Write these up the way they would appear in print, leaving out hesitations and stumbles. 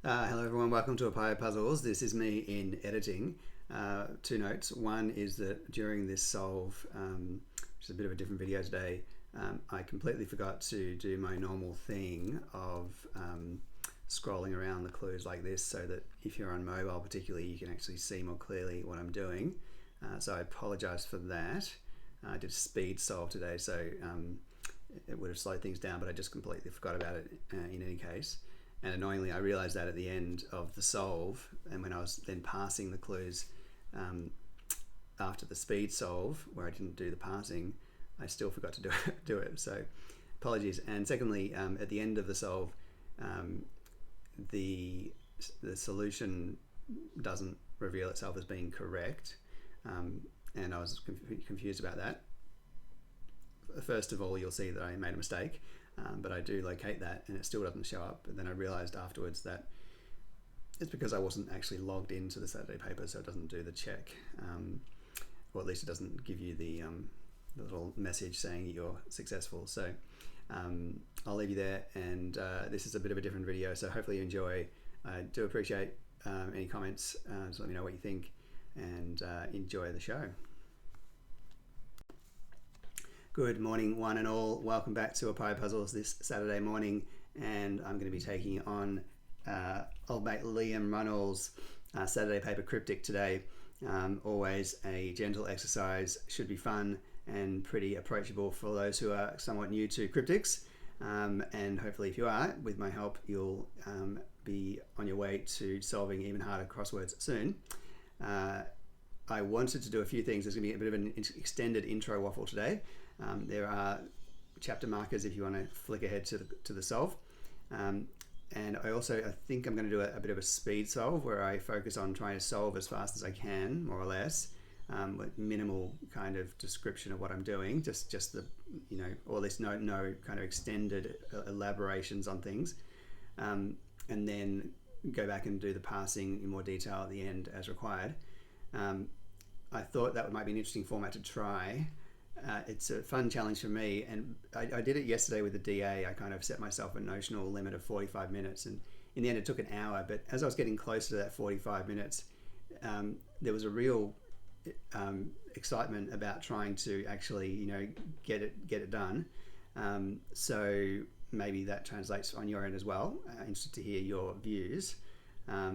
Hello everyone, welcome to Papaya Puzzles. This is me in editing. Two notes. One is that during this solve, which is a bit of a different video today, I completely forgot to do my normal thing of scrolling around the clues like this so that if you're on mobile particularly, you can actually see more clearly what I'm doing. So I apologize for that. I did a speed solve today, so it would have slowed things down, but I just completely forgot about it in any case. And annoyingly, I realized that at the end of the solve, and when I was then passing the clues after the speed solve, where I didn't do the parsing, I still forgot to do it. So apologies. And secondly, at the end of the solve, the solution doesn't reveal itself as being correct, and I was confused about that. First of all, you'll see that I made a mistake. But I do locate that and it still doesn't show up. And then I realized afterwards that it's because I wasn't actually logged into the Saturday paper, so it doesn't do the check, or at least it doesn't give you the little message saying you're successful. So I'll leave you there, and this is a bit of a different video, so hopefully you enjoy. I do appreciate any comments, so let me know what you think, and enjoy the show. Good morning, one and all. Welcome back to Papaya Puzzles this Saturday morning, and I'm going to be taking on old mate Liam Runnell's Saturday paper cryptic today. Always a gentle exercise, should be fun and pretty approachable for those who are somewhat new to cryptics. And hopefully, if you are, with my help, you'll be on your way to solving even harder crosswords soon. I wanted to do a few things. There's going to be a bit of an extended intro waffle today. There are chapter markers if you want to flick ahead to the solve. And I think I'm going to do a bit of a speed solve where I focus on trying to solve as fast as I can, more or less, with minimal kind of description of what I'm doing, just the, or at least no kind of extended elaborations on things. And then go back and do the parsing in more detail at the end as required. I thought that might be an interesting format to try. It's a fun challenge for me, and I did it yesterday with the DA. I kind of set myself a notional limit of 45 minutes, and in the end it took an hour, but as I was getting closer to that 45 minutes, there was a real excitement about trying to actually get it done. So maybe that translates on your end as well. Interested to hear your views.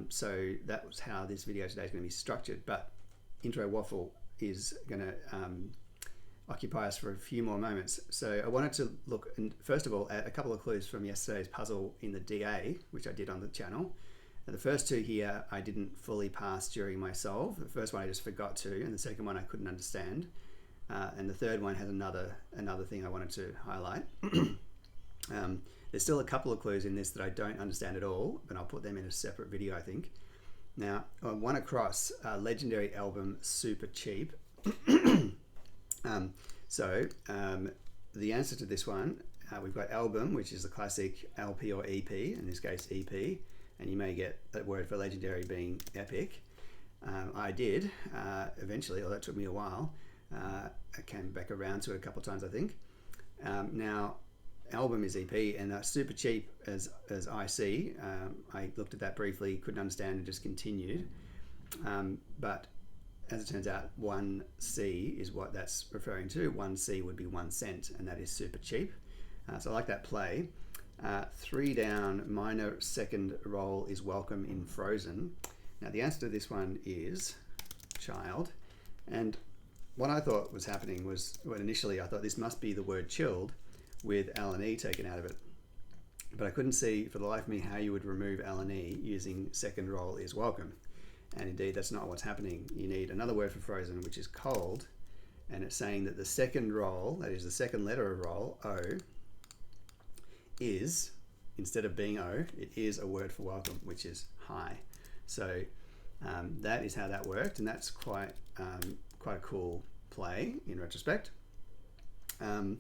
So that was how this video today is going to be structured, but intro waffle is going to occupy us for a few more moments. So I wanted to look, first of all, at a couple of clues from yesterday's puzzle in the DA, which I did on the channel. And the first two here I didn't fully pass during my solve. The first one I just forgot to, and the second one I couldn't understand. And the third one has another thing I wanted to highlight. There's still a couple of clues in this that I don't understand at all, but I'll put them in a separate video, I think. Now, one across, legendary album Super Cheap. The answer to this one, we've got album, which is the classic LP or EP, in this case EP, and you may get that word for legendary being epic. I did eventually, although that took me a while. I came back around to it a couple of times, I think. Now, album is EP, and Super Cheap as IC. I looked at that briefly, couldn't understand, and just continued. But as it turns out, 1C is what that's referring to. 1C would be 1 cent, and that is super cheap. So I like that play. 3 down, minor second roll is welcome in Frozen. Now the answer to this one is child. And what I thought was happening was, well, initially I thought this must be the word chilled with L and E taken out of it. But I couldn't see for the life of me how you would remove L and E using second roll is welcome. And indeed, that's not what's happening. You need another word for frozen, which is cold. And it's saying that the second roll, that is the second letter of roll, O, is, instead of being O, it is a word for welcome, which is high. So that is how that worked, and that's quite a cool play in retrospect. And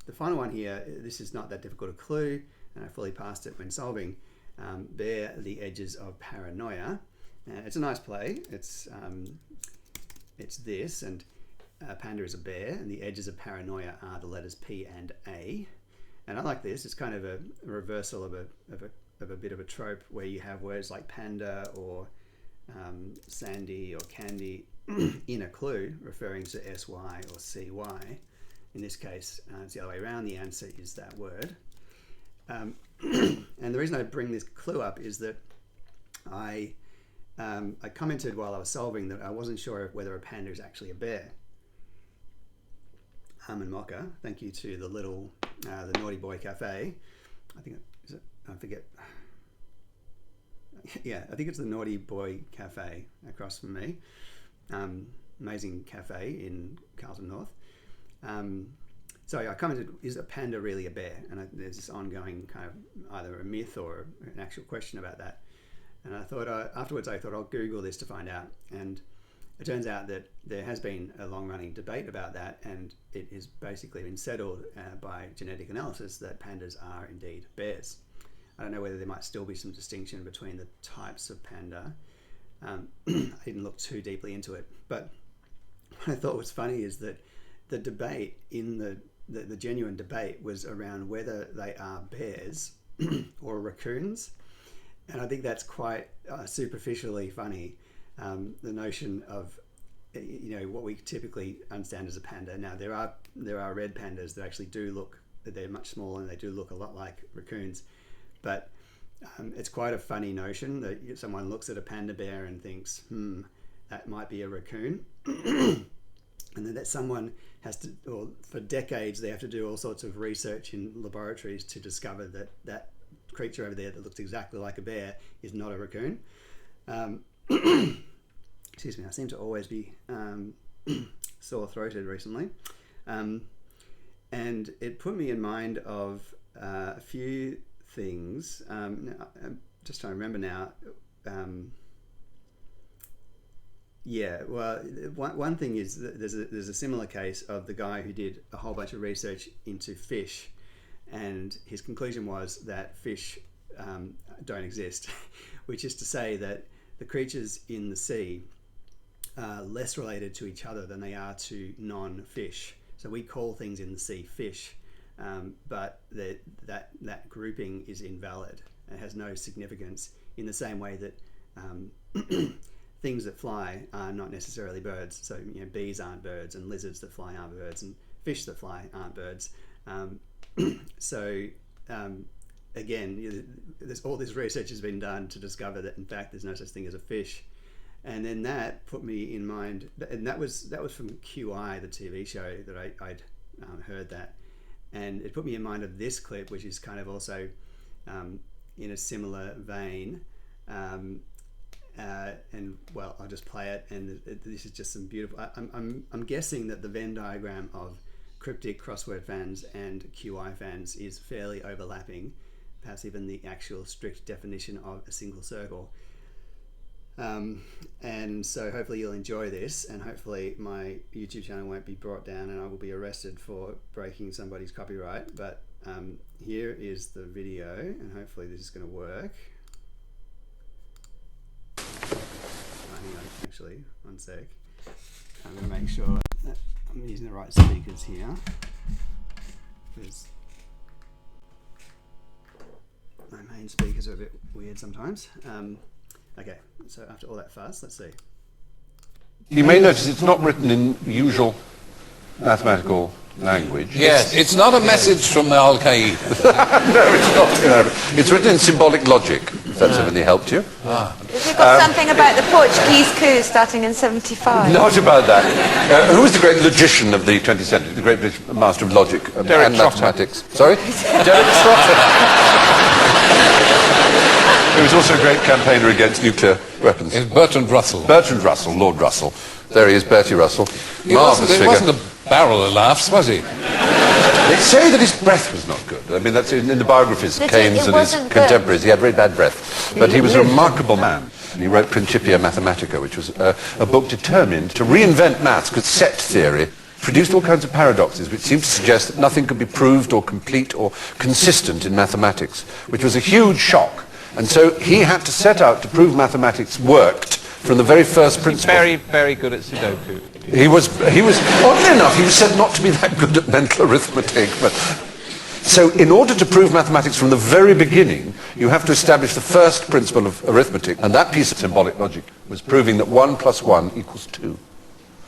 the final one here, this is not that difficult a clue, and I fully passed it when solving. Bear the edges of paranoia. It's a nice play. It's this, and panda is a bear, and the edges of paranoia are the letters P and A. And I like this. It's kind of a reversal of a bit of a trope where you have words like panda or sandy or candy in a clue referring to sy or cy. In this case, it's the other way around. The answer is that word. And the reason I bring this clue up is that I commented while I was solving that I wasn't sure whether a panda is actually a bear. And Mocha, thank you to the Naughty Boy Cafe. I think I forget. Yeah, I think it's the Naughty Boy Cafe across from me. Amazing cafe in Carlton North. So I commented, is a panda really a bear? And there's this ongoing kind of either a myth or an actual question about that. And I thought, afterwards I thought I'll Google this to find out. And it turns out that there has been a long-running debate about that, and it has basically been settled by genetic analysis that pandas are indeed bears. I don't know whether there might still be some distinction between the types of panda. I didn't look too deeply into it, but what I thought was funny is that the debate in the genuine debate was around whether they are bears or raccoons, and I think that's quite superficially funny. The notion of what we typically understand as a panda. Now there are red pandas that actually they're much smaller and they do look a lot like raccoons, but it's quite a funny notion that someone looks at a panda bear and thinks, that might be a raccoon. And then that someone has to, or for decades, they have to do all sorts of research in laboratories to discover that creature over there that looks exactly like a bear is not a raccoon. Excuse me, I seem to always be sore-throated recently. And it put me in mind of a few things. I'm just trying to remember now. One thing is that there's a similar case of the guy who did a whole bunch of research into fish, and his conclusion was that fish don't exist, which is to say that the creatures in the sea are less related to each other than they are to non-fish. So we call things in the sea fish, but that grouping is invalid and has no significance, in the same way that things that fly are not necessarily birds. So bees aren't birds, and lizards that fly aren't birds, and fish that fly aren't birds. Again, there's all this research has been done to discover that in fact there's no such thing as a fish. And then that put me in mind, and that was from QI, the TV show, that I'd heard that, and it put me in mind of this clip, which is kind of also in a similar vein. And well, I'll just play it, and this is just some beautiful. I'm guessing that the Venn diagram of cryptic crossword fans and QI fans is fairly overlapping, perhaps even the actual strict definition of a single circle. And so hopefully you'll enjoy this, and hopefully my YouTube channel won't be brought down and I will be arrested for breaking somebody's copyright. But here is the video, and hopefully this is going to work. Hang on, actually, one sec. I'm going to make sure that I'm using the right speakers here, because my main speakers are a bit weird sometimes. Okay, so after all that fuss, let's see. You may notice it's not written in usual mathematical language. Yes, it's not a message from the Al-Qaeda. No, it's not. It's written in symbolic logic, if that's ever helped you. Has it got something about the Portuguese coup starting in 75? Not about that. Who was the great logician of the 20th century, the great British master of logic and mathematics? Sorry? Derek Trotter. He was also a great campaigner against nuclear weapons. It's Bertrand Russell. Bertrand Russell, Lord Russell. There he is, Bertie Russell. Marvellous figure. He wasn't a barrel of laughs, was he? They say that his breath was not good. I mean, that's in the biographies of Keynes and his contemporaries. He had very bad breath. But he was a remarkable man. And he wrote Principia Mathematica, which was a book determined to reinvent maths, because set theory produced all kinds of paradoxes which seemed to suggest that nothing could be proved or complete or consistent in mathematics, which was a huge shock. And so he had to set out to prove mathematics worked from the very first principle. Very, very good at Sudoku. He was oddly enough, he was said not to be that good at mental arithmetic, but So in order to prove mathematics from the very beginning, you have to establish the first principle of arithmetic, and that piece of symbolic logic was proving that 1 + 1 = 2.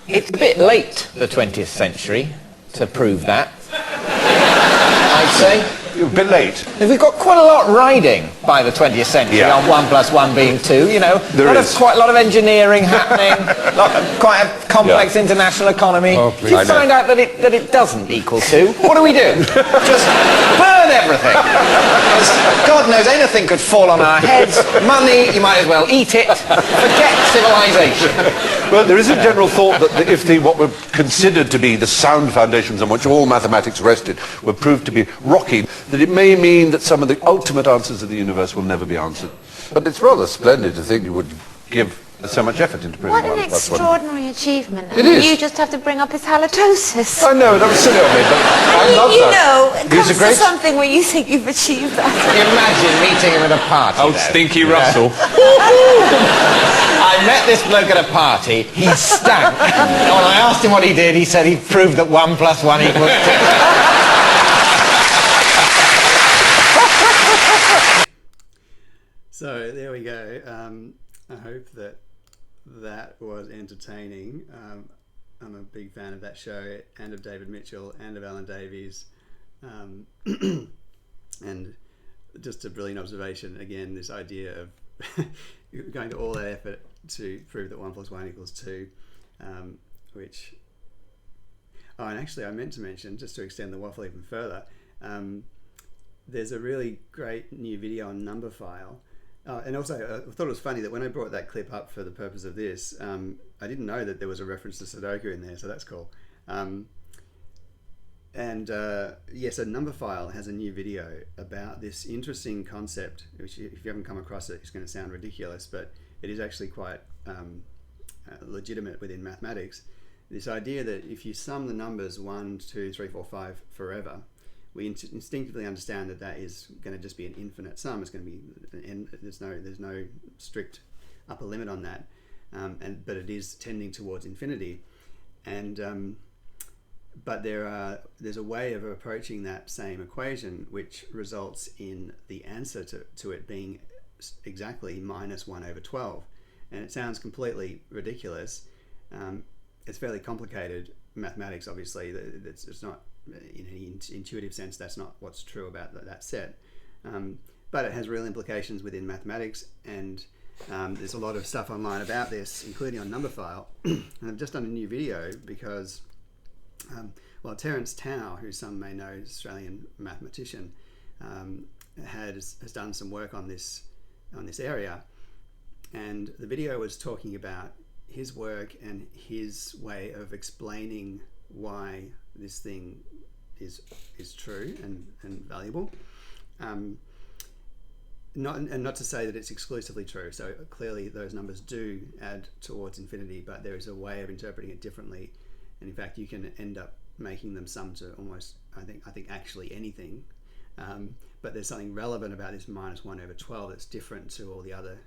It's a bit late, the 20th century, to prove that, I'd say. You're a bit late. We've got quite a lot riding by the 20th century on 1 + 1 being 2, you know. Quite a lot of engineering happening, quite a complex international economy. If you find out that it doesn't equal 2, what do we do? Just burn everything. Because God knows anything could fall on our heads. Money, you might as well eat it. Forget civilization. Well, there is a general thought that if what were considered to be the sound foundations on which all mathematics rested were proved to be rocky, that it may mean that some of the ultimate answers of the universe will never be answered. But it's rather splendid to think you would give so much effort into proving What 1 an + 1. extraordinary achievement. It is. You just have to bring up his halitosis. I know, that was silly of me, but I love You that. know, it He's comes a great... to something where you think you've achieved that. Imagine meeting him at a party. Old Stinky Russell. I met this bloke at a party, he stank. And when I asked him what he did, he said he proved that 1 + 1 = 2. So there we go. I hope that was entertaining. I'm a big fan of that show and of David Mitchell and of Alan Davies. And just a brilliant observation, again, this idea of going to all that effort to prove that 1 + 1 = 2, which... Oh, and actually I meant to mention, just to extend the waffle even further, there's a really great new video on Numberphile. And also, I thought it was funny that when I brought that clip up for the purpose of this, I didn't know that there was a reference to Sudoku in there, so that's cool. So Numberphile has a new video about this interesting concept, which if you haven't come across it, it's going to sound ridiculous, but it is actually quite legitimate within mathematics. This idea that if you sum the numbers 1, 2, 3, 4, 5 forever, we instinctively understand that is going to just be an infinite sum. It's going to be, there's no strict upper limit on that, but it is tending towards infinity. And but there's a way of approaching that same equation which results in the answer to it being exactly -1/12. And it sounds completely ridiculous. It's fairly complicated mathematics, obviously. It's not, in any intuitive sense, that's not what's true about that set. But it has real implications within mathematics, and there's a lot of stuff online about this, including on Numberphile. And I've just done a new video because, Terence Tao, who some may know, Australian mathematician, has done some work on this area, and the video was talking about his work and his way of explaining why this thing is true and valuable. Not to say that it's exclusively true. So clearly those numbers do add towards infinity, but there is a way of interpreting it differently. And in fact, you can end up making them sum to almost, I think actually anything. But there's something relevant about this -1/12 that's different to all the other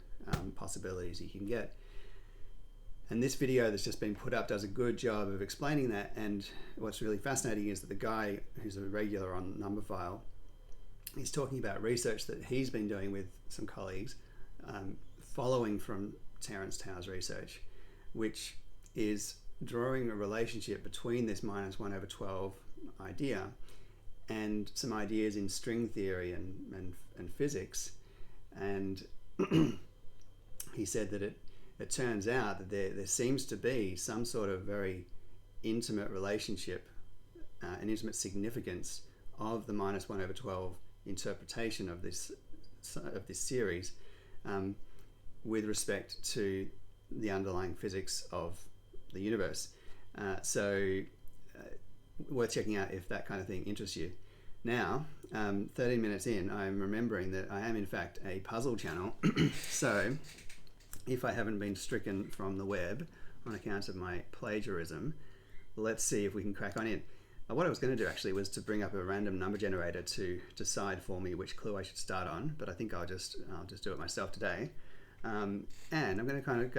possibilities you can get. And this video that's just been put up does a good job of explaining that. And what's really fascinating is that the guy who's a regular on Numberphile, he's talking about research that he's been doing with some colleagues, following from Terence Tao's research, which is drawing a relationship between this -1/12 idea and some ideas in string theory and physics. And he said that it turns out that there seems to be some sort of very intimate relationship, an intimate significance of the -1/12 interpretation of this series with respect to the underlying physics of the universe. Worth checking out if that kind of thing interests you. Now, 13 minutes in, I'm remembering that I am in fact a puzzle channel. So if I haven't been stricken from the web on account of my plagiarism, let's see if we can crack on in. What I was going to do actually was to bring up a random number generator to decide for me which clue I should start on, but I think I'll just do it myself today. And I'm going to kind of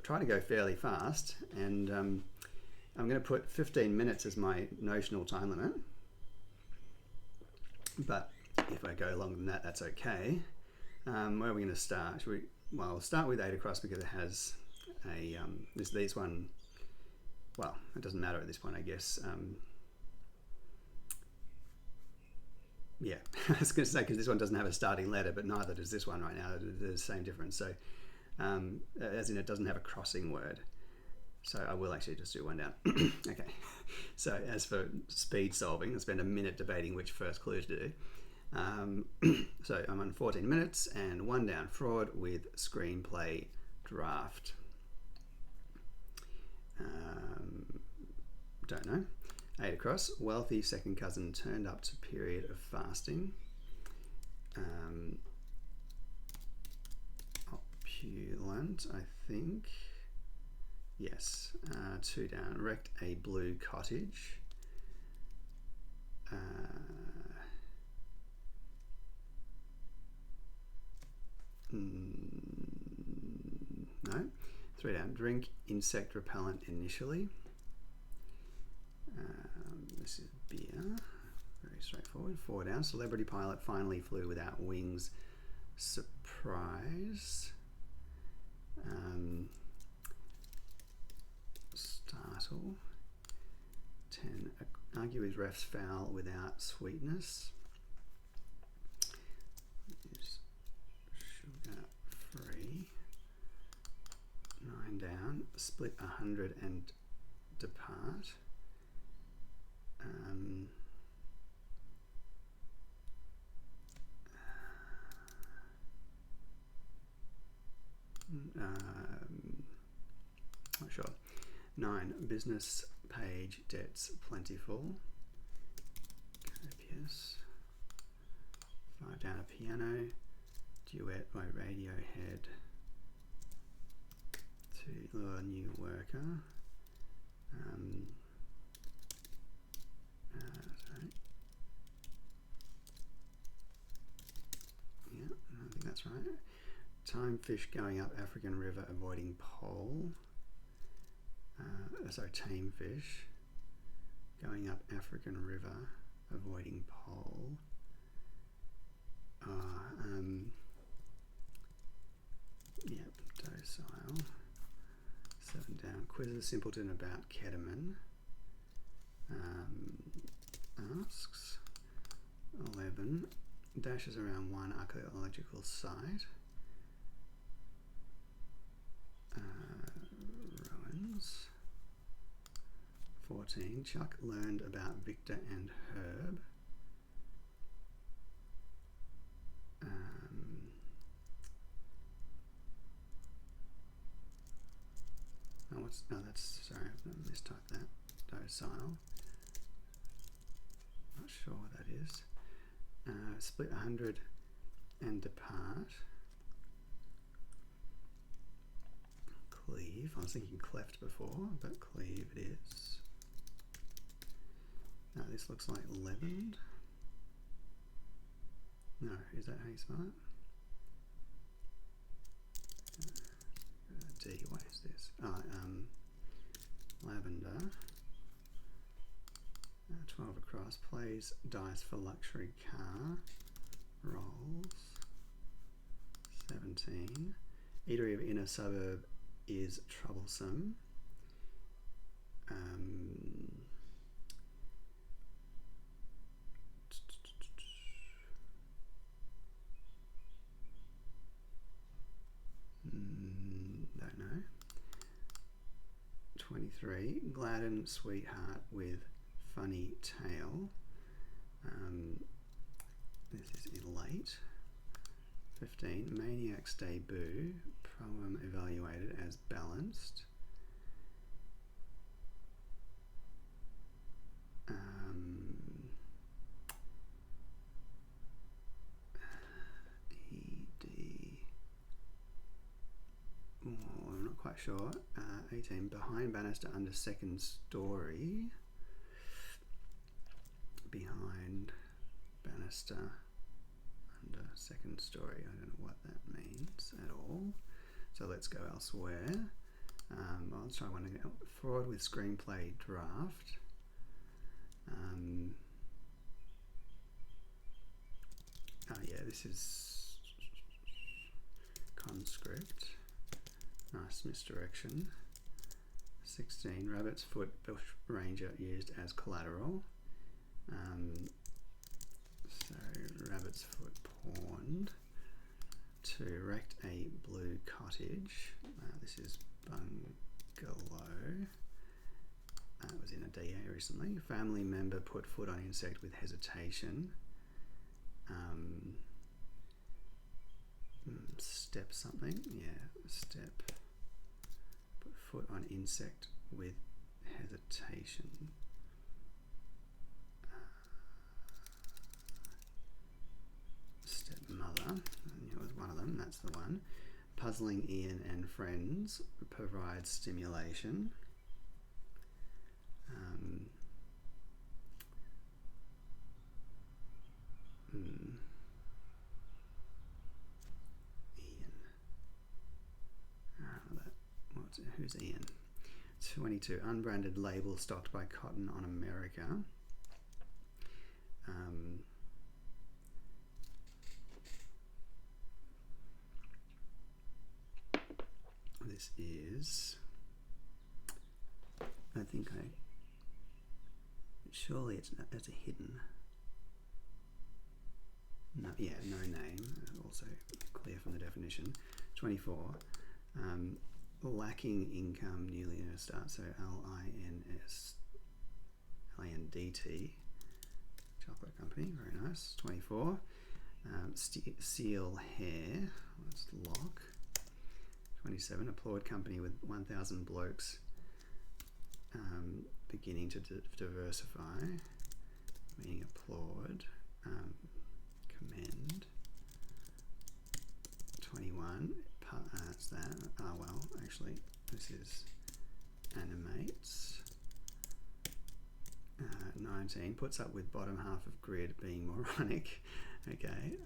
try to go fairly fast, and I'm going to put 15 minutes as my notional time limit. but if I go longer than that, that's okay. Where are we going to start? Well, we'll start with 8 across because it has a this one. Well, it doesn't matter at this point, I guess. Yeah, I was going to say because this one doesn't have a starting letter, but neither does this one right now. They're the same difference. So, as in it doesn't have a crossing word. So I will actually just do one down. Okay. So as for speed solving, I'll spend a minute debating which first clue to do. So I'm on 14 minutes and one down. Fraud with screenplay draft. Don't know. 8 across. Wealthy second cousin turned up to period of fasting. Opulent, I think. Yes. 2 down. Wrecked a blue cottage. No. 3 down. Drink insect repellent initially. This is beer. Very straightforward. 4 down. Celebrity pilot finally flew without wings. Surprise. Startle. 10. Argue with refs foul without sweetness. Is sugar free. 9 down. Split 100 and depart. Not sure. 9. Business page debts plentiful. Copious. 5 down. A piano. Duet by Radiohead. To lure new worker. Sorry. Yeah, I think that's right. Time fish going up African river avoiding pole. Sorry, tame fish going up African river avoiding pole. Yep, docile. 7 down. Quizzes simpleton about ketamine. Asks. 11. Dashes around one archaeological site. Ruins. 14. Chuck learned about Victor and Herb. That's, sorry, I've mistyped that. Docile. Not sure what that is. Split 100 and depart. Cleave. I was thinking cleft before, but cleave it is. No, this looks like leavened. No, is that how you spell it? D, what is this? Lavender. 12 across. Plays dice for luxury car. Rolls. 17. Eatery of inner suburb is troublesome. Don't know. 23. Gladden sweetheart with funny tale. This is elate. 15. Maniac's debut. Poem evaluated as balanced. ED. Oh, I'm not quite sure. 18. Behind banister under second story. Behind banister under second story. I don't know what that means at all. So let's go elsewhere. I'll try one again. Fraud with screenplay draft. Yeah, this is conscript. Nice misdirection. 16, rabbit's foot bush ranger used as collateral. So rabbit's foot pawned to erect a blue cottage. This is bungalow. It was in a DA recently. Family member put foot on insect with hesitation. Step something. Yeah, step. Put foot on insect with hesitation. Stepmother. I knew it was one of them. That's the one. Puzzling Ian and friends provides stimulation. Who's Ian? 22. Unbranded label stocked by Cotton on America. This is... I think I... Surely it's a hidden... No, yeah, no name. Also clear from the definition. 24. Lacking income, newly in a start, so LINDT, chocolate company, very nice. 24. Seal hair, that's lock. 27. Applaud company with 1,000 blokes beginning to diversify, meaning applaud. Commend. 21. That's that. Well, actually, this is animates. 19. Puts up with bottom half of grid being moronic. Okay.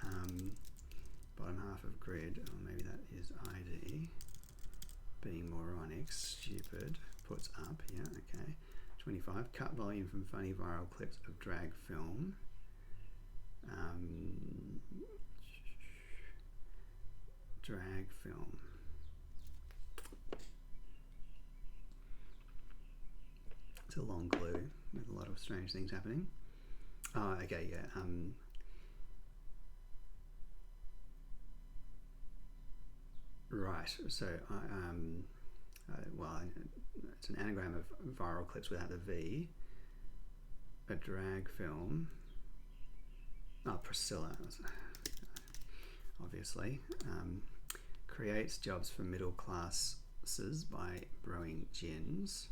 Bottom half of grid, or maybe that is ID. Being moronic, stupid. Puts up, yeah, okay. 25. Cut volume from funny viral clips of drag film. Drag film. It's a long glue with a lot of strange things happening. Oh, okay, yeah. Right. So, well, it's an anagram of viral clips without the V. A drag film. Oh, Priscilla. Obviously. Creates jobs for middle classes by brewing gins.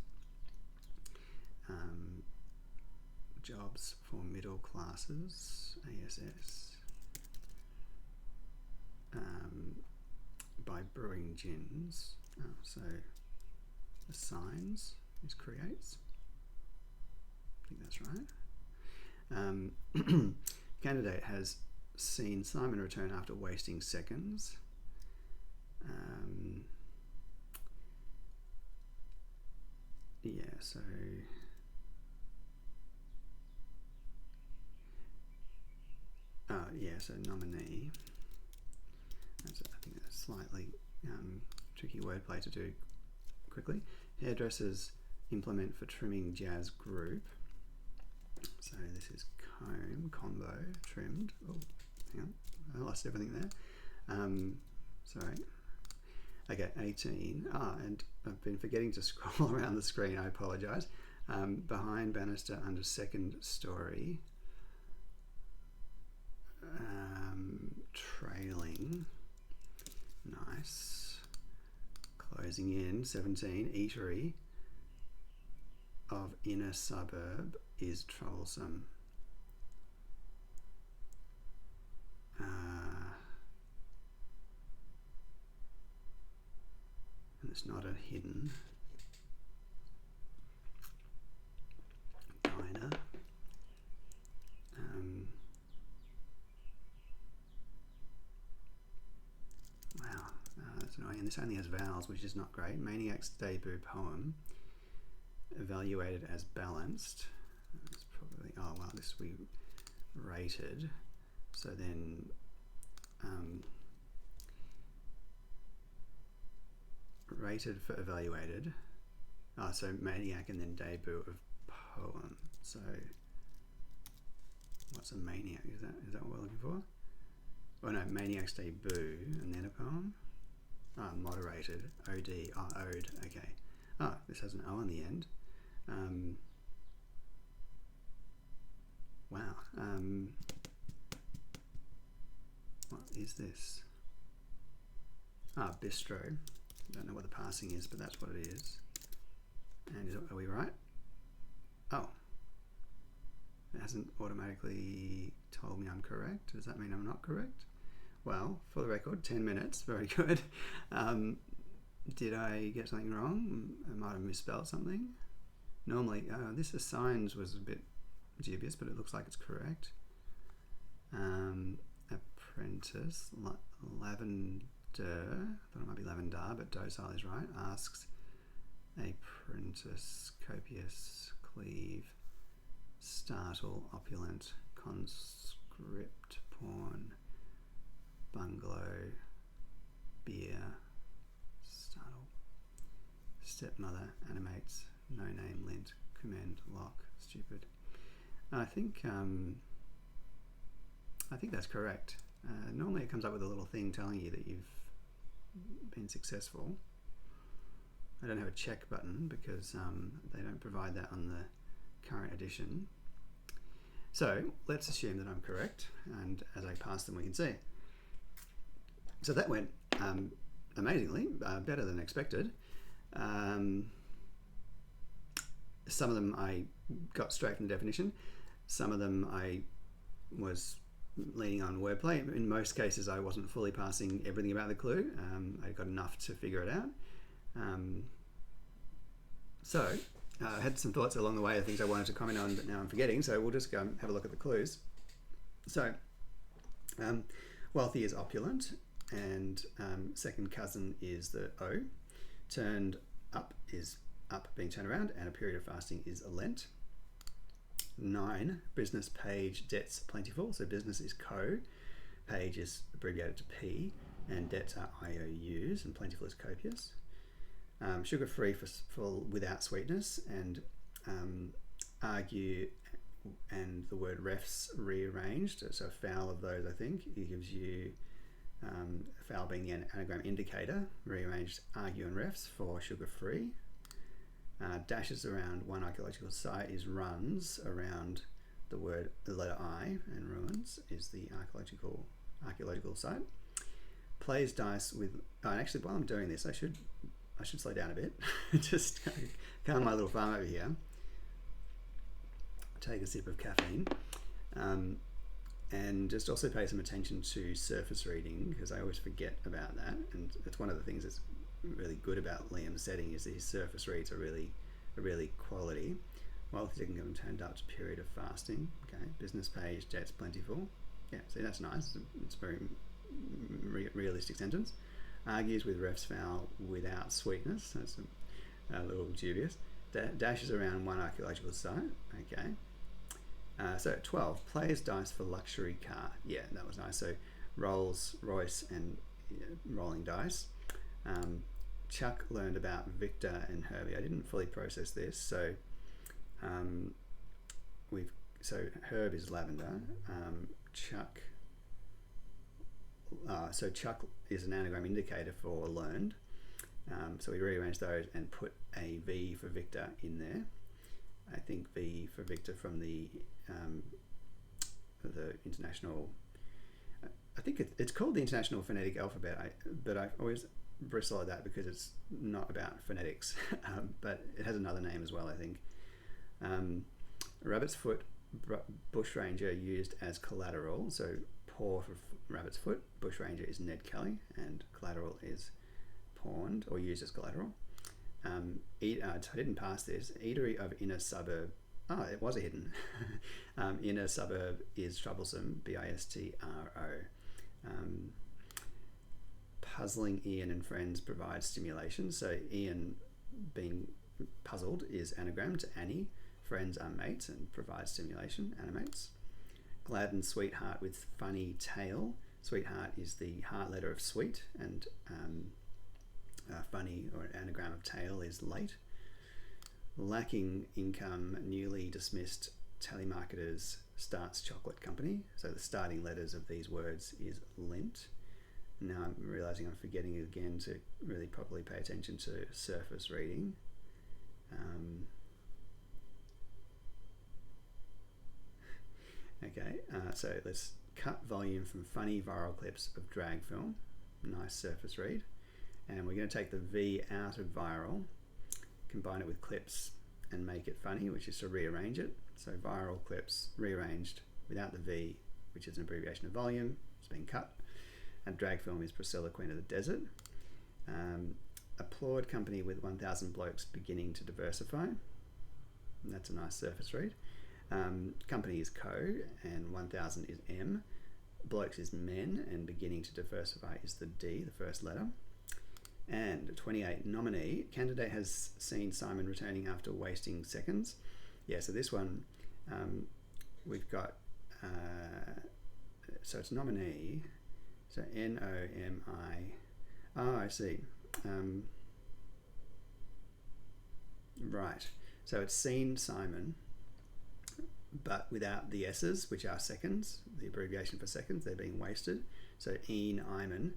Jobs for middle classes, ASS. By brewing gins. Oh, so the signs is creates. I think that's right. Candidate has seen Simon return after wasting seconds. Yeah, so yeah, so nominee. I think that's slightly tricky wordplay to do quickly. Hairdressers implement for trimming jazz group. So this is combo, trimmed. Oh, hang on, I lost everything there. Sorry. Okay, 18. And I've been forgetting to scroll around the screen, I apologise. Behind banister under second story. Trailing. Nice. Closing in. 17. Eatery of inner suburb is troublesome. And it's not a hidden. Diner. Wow, that's annoying. This only has vowels, which is not great. Maniac's debut poem, evaluated as balanced. It's probably, oh wow, this we rated. So then rated for evaluated. Oh, so maniac and then debut of poem. So what's a maniac? Is that what we're looking for? Oh no, maniac's debut and then a poem. Ah, moderated. OD. Oh, ode. Okay. Ah, this has an O on the end. Wow. What is this? Ah, bistro. Don't know what the parsing is, but that's what it is. And are we right? Oh. It hasn't automatically told me I'm correct. Does that mean I'm not correct? Well, for the record, 10 minutes. Very good. Did I get something wrong? I might have misspelled something. Normally, this assigns was a bit dubious, but it looks like it's correct. Apprentice, lavender, I thought it might be lavender, but docile is right. Asks, apprentice, copious, cleave, startle, opulent, conscript, porn, bungalow, beer, startle, stepmother, animates, no name, lint, commend, lock, stupid. I think that's correct. Normally it comes up with a little thing telling you that you've been successful. I don't have a check button because they don't provide that on the current edition. So let's assume that I'm correct, and as I pass them we can see. So that went amazingly, better than expected. Some of them I got straight from the definition. Some of them I was leaning on wordplay. In most cases I wasn't fully parsing everything about the clue. I got enough to figure it out. So I had some thoughts along the way of things I wanted to comment on, but now I'm forgetting, so we'll just go and have a look at the clues. So wealthy is opulent, and second cousin is the O. Turned up is up being turned around, and a period of fasting is a Lent. 9, business page, debts plentiful. So business is co, page is abbreviated to P, and debts are IOUs, and plentiful is copious. Sugar-free for without sweetness, and argue and the word refs rearranged. So a foul of those, I think, it gives you foul being the anagram indicator, rearranged argue and refs for sugar-free. Dashes around one archaeological site is runs around the letter I, and ruins is the archaeological site. Plays dice with, and actually while I'm doing this I should slow down a bit. Just calm my little farm over here. Take a sip of caffeine. And just also pay some attention to surface reading, because I always forget about that, and it's one of the things that's really good about Liam's setting is that his surface reads are really quality. Wealthy can turned up to period of fasting. Okay, business page, debts plentiful. Yeah, see, that's nice. It's a very realistic sentence. Argues with refs foul without sweetness. That's a little dubious. Dashes around one archaeological site. Okay. So 12, plays dice for luxury car. Yeah, that was nice. So Rolls Royce and rolling dice. Chuck learned about Victor and Herbie. I didn't fully process this, so Herb is lavender. Chuck. So Chuck is an anagram indicator for learned. So we rearranged those and put a V for Victor in there. I think V for Victor from the international. I think it's called the International Phonetic Alphabet, but I always bristle at that because it's not about phonetics, but it has another name as well, I think. Rabbit's foot, bushranger used as collateral. So paw for rabbit's foot, bushranger is Ned Kelly, and collateral is pawned or used as collateral. I didn't pass this. Eatery of inner suburb. Oh, it was a hidden. Inner suburb is troublesome. BISTRO. Puzzling Ian and friends provides stimulation. So Ian being puzzled is anagram to Annie. Friends are mates and provides stimulation, animates. Gladden sweetheart with funny tail. Sweetheart is the heart letter of sweet, and funny, or an anagram of tail, is late. Lacking income, newly dismissed telemarketers starts chocolate company. So the starting letters of these words is lint. Now I'm realizing I'm forgetting again to really properly pay attention to surface reading. So let's cut volume from funny viral clips of drag film. Nice surface read. And we're going to take the V out of viral, combine it with clips, and make it funny, which is to rearrange it. So viral clips rearranged without the V, which is an abbreviation of volume. It's been cut. And drag film is Priscilla, Queen of the Desert. Applaud company with 1,000 blokes beginning to diversify. And that's a nice surface read. Company is co, and 1,000 is M. Blokes is men, and beginning to diversify is the D, the first letter. And 28, nominee. Candidate has seen Simon returning after wasting seconds. Yeah, so this one, we've got, so it's nominee. So N-O-M-I. Oh, I see. Right. So it's seen Simon, but without the S's, which are seconds, the abbreviation for seconds, they're being wasted. So Ian, Iman,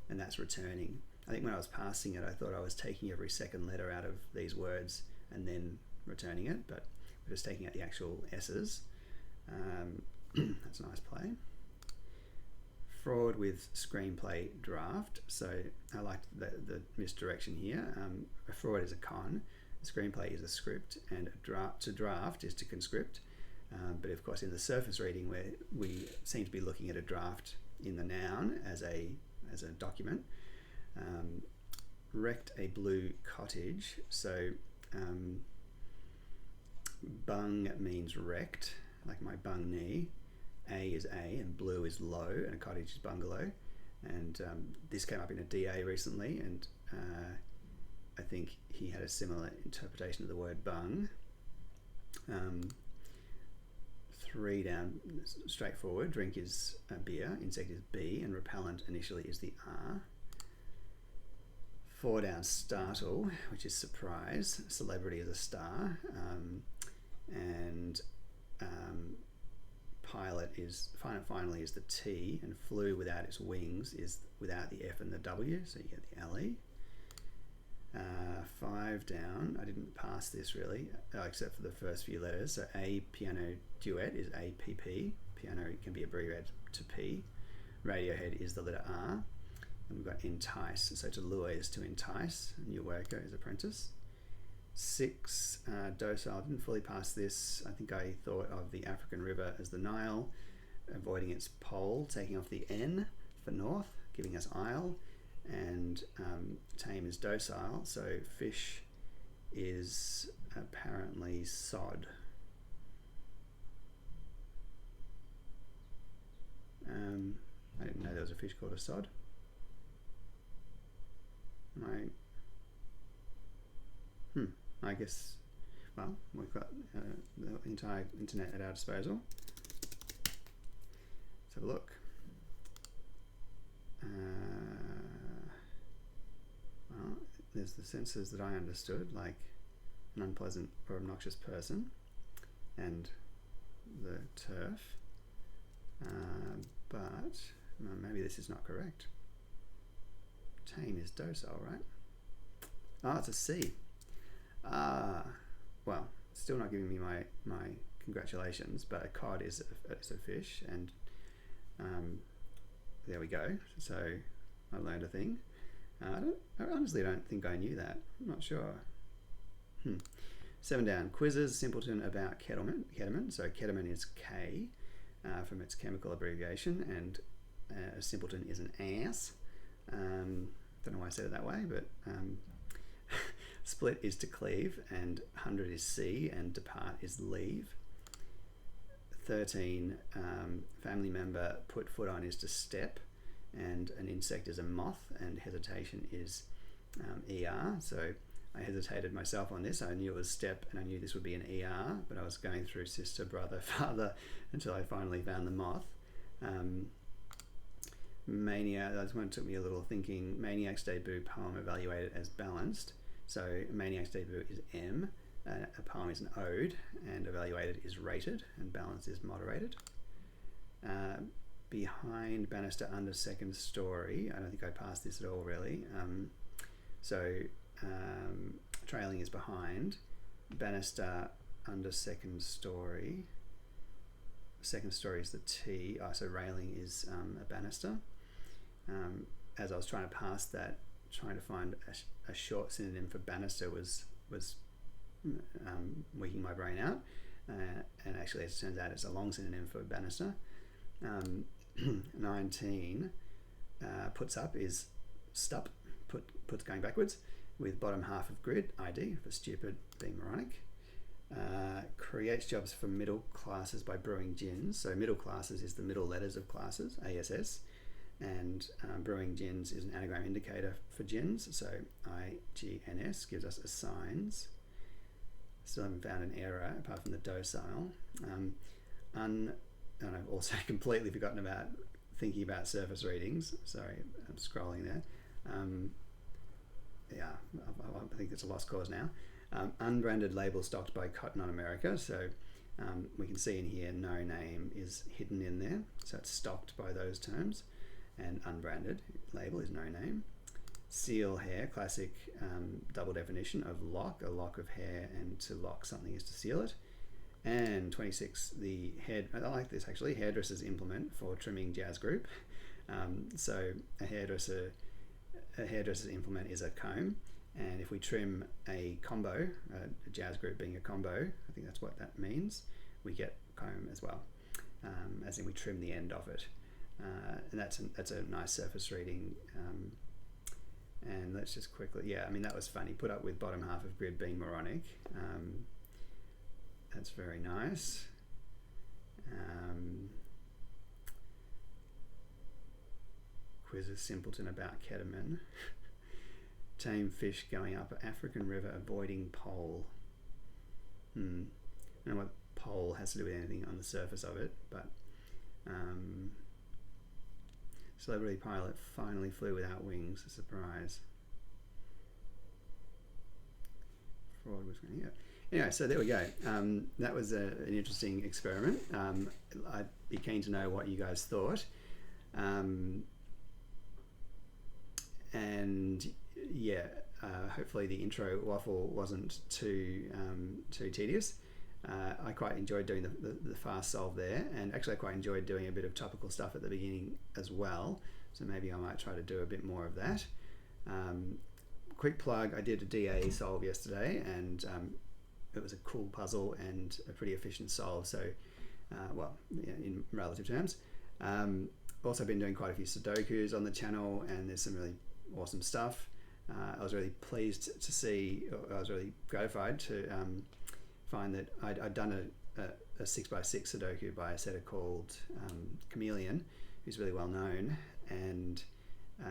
and that's returning. I think when I was parsing it, I thought I was taking every second letter out of these words and then returning it, but we're just taking out the actual S's. That's a nice play. Fraud with screenplay draft. So I liked the misdirection here. A fraud is a con, a screenplay is a script, and to draft is to conscript. But of course in the surface reading, where we seem to be looking at a draft in the noun as a document. Wrecked a blue cottage. So bung means wrecked, like my bung knee. A is A and blue is low, and a cottage is bungalow. And this came up in a DA recently, and I think he had a similar interpretation of the word bung. 3 down, straightforward. Drink is a beer, insect is B, and repellent initially is the R. 4 down, startle, which is surprise. Celebrity is a star, and pilot is finally is the T, and flew without its wings is without the F and the W, so you get the LE. 5 down, I didn't pass this really, except for the first few letters. So A piano duet is APP. Piano can be abbreviated to P. Radiohead is the letter R. And we've got entice, so to lure is to entice. New worker is apprentice. 6, docile, didn't fully pass this. I think I thought of the African river as the Nile, avoiding its pole, taking off the N for north, giving us isle. And tame is docile, so fish is apparently sod. I didn't know there was a fish called a sod. I guess, well, we've got the entire internet at our disposal. Let's have a look. Well, there's the senses that I understood, like an unpleasant or obnoxious person, and the turf, but maybe this is not correct. Tame is docile, right? Oh, it's a C. Well, still not giving me my congratulations, but a cod is a fish, and there we go. So I learned a thing. I honestly don't think I knew that. I'm not sure. 7 down, quizzes, simpleton about ketamine. So ketamine is K from its chemical abbreviation, and a simpleton is an ass. Don't know why I said it that way, but split is to cleave, and 100 is C, and depart is leave. 13, family member put foot on is to step, and an insect is a moth, and hesitation is ER. So I hesitated myself on this. I knew it was step and I knew this would be an ER, but I was going through sister, brother, father until I finally found the moth. That's one took me a little thinking. Maniac's debut poem evaluated as balanced. So Maniac's debut is M, a poem is an ode, and evaluated is rated, and balanced is moderated. Behind banister under second story. I don't think I passed this at all really. Trailing is behind. Banister under second story. Second story is the T. So railing is a banister. As I was trying to pass that, trying to find a short synonym for banister was weaking my brain out. And actually, as it turns out, it's a long synonym for banister. 19 puts up is stup, puts going backwards, with bottom half of grid, ID, for stupid, being moronic. Creates jobs for middle classes by brewing gins. So middle classes is the middle letters of classes, ASS, and brewing gins is an anagram indicator for gins. So IGNS gives us assigns. Still haven't found an error apart from the docile. And I've also completely forgotten about thinking about surface readings. Sorry, I'm scrolling there. I think it's a lost cause now. Unbranded label stocked by Cotton on America. So we can see in here no name is hidden in there. So it's stocked by those terms. And unbranded label is no name. Seal hair, classic double definition of lock, a lock of hair, and to lock something is to seal it. And 26, I like this actually, hairdresser's implement for trimming jazz group. So a hairdresser's implement is a comb, and if we trim a combo, a jazz group being a combo, I think that's what that means, we get comb as well, as in we trim the end of it. And that's a nice surface reading. And let's just quickly, that was funny. Put up with bottom half of grid being moronic. That's very nice. Quiz a simpleton about ketamine. Tame fish going up African river avoiding pole. I don't know what pole has to do with anything on the surface of it, but celebrity pilot finally flew without wings. A surprise. Fraud was going to Anyway, so there we go. That was an interesting experiment. I'd be keen to know what you guys thought. Hopefully the intro waffle wasn't too tedious. I quite enjoyed doing the fast solve there, and actually I quite enjoyed doing a bit of topical stuff at the beginning as well. So maybe I might try to do a bit more of that. Quick plug, I did a DA solve yesterday, and it was a cool puzzle and a pretty efficient solve, so in relative terms. Also been doing quite a few Sudokus on the channel, and there's some really awesome stuff. I was really pleased to see, I was really gratified to find that I'd done a 6x6 Sudoku by a setter called Chameleon, who's really well known, and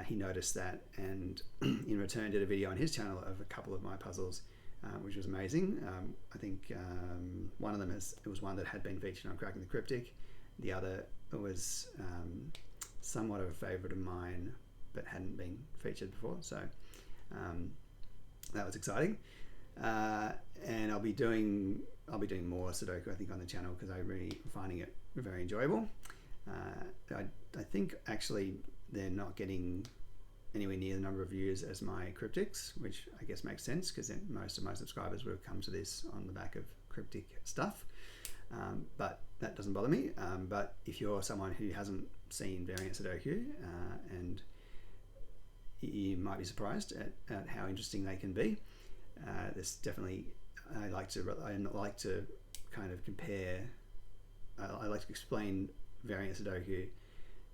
he noticed that, and in return did a video on his channel of a couple of my puzzles, which was amazing. I think one of them it was one that had been featured on Cracking the Cryptic. The other was somewhat of a favourite of mine, but hadn't been featured before. So that was exciting. And I'll be doing more Sudoku, I think, on the channel, because I'm really finding it very enjoyable. I think actually they're not getting anywhere near the number of views as my cryptics, which I guess makes sense, because most of my subscribers would have come to this on the back of cryptic stuff. But that doesn't bother me. But if you're someone who hasn't seen variant Sudoku, and you might be surprised at how interesting they can be. There's definitely, I like to kind of compare, I like to explain variant Sudoku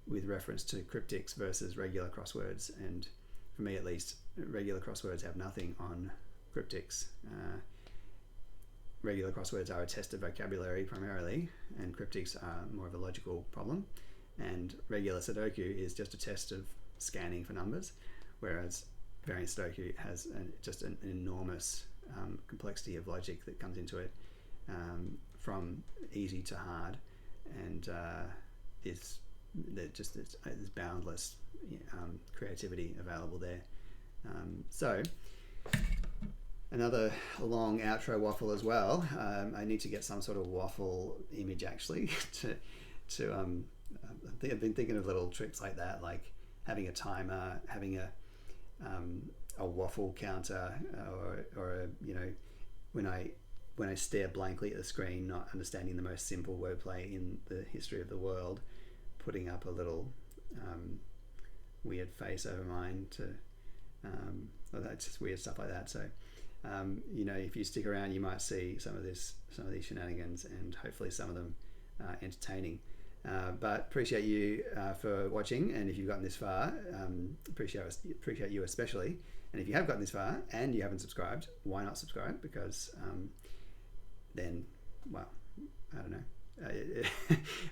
with reference to cryptics versus regular crosswords, and for me at least, regular crosswords have nothing on cryptics. Regular crosswords are a test of vocabulary primarily, and cryptics are more of a logical problem, and regular Sudoku is just a test of scanning for numbers, whereas variant Sudoku has just an enormous complexity of logic that comes into it, from easy to hard, and there's boundless creativity available there. So another long outro waffle as well. I need to get some sort of waffle image actually to I think I've been thinking of little tricks like that, like having a timer, having a waffle counter, or when I stare blankly at the screen, not understanding the most simple wordplay in the history of the world, putting up a little weird face over mine to that's just weird stuff like that. So if you stick around, you might see some of these shenanigans, and hopefully some of them entertaining. But appreciate you for watching, and if you've gotten this far, appreciate you especially. And if you have gotten this far and you haven't subscribed, why not subscribe? Because then, well, I don't know.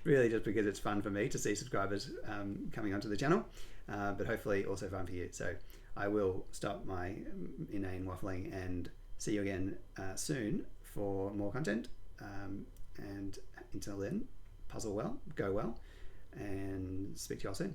Really, just because it's fun for me to see subscribers coming onto the channel, but hopefully also fun for you. So I will stop my inane waffling and see you again soon for more content. And until then, puzzle well, go well, and speak to you all soon.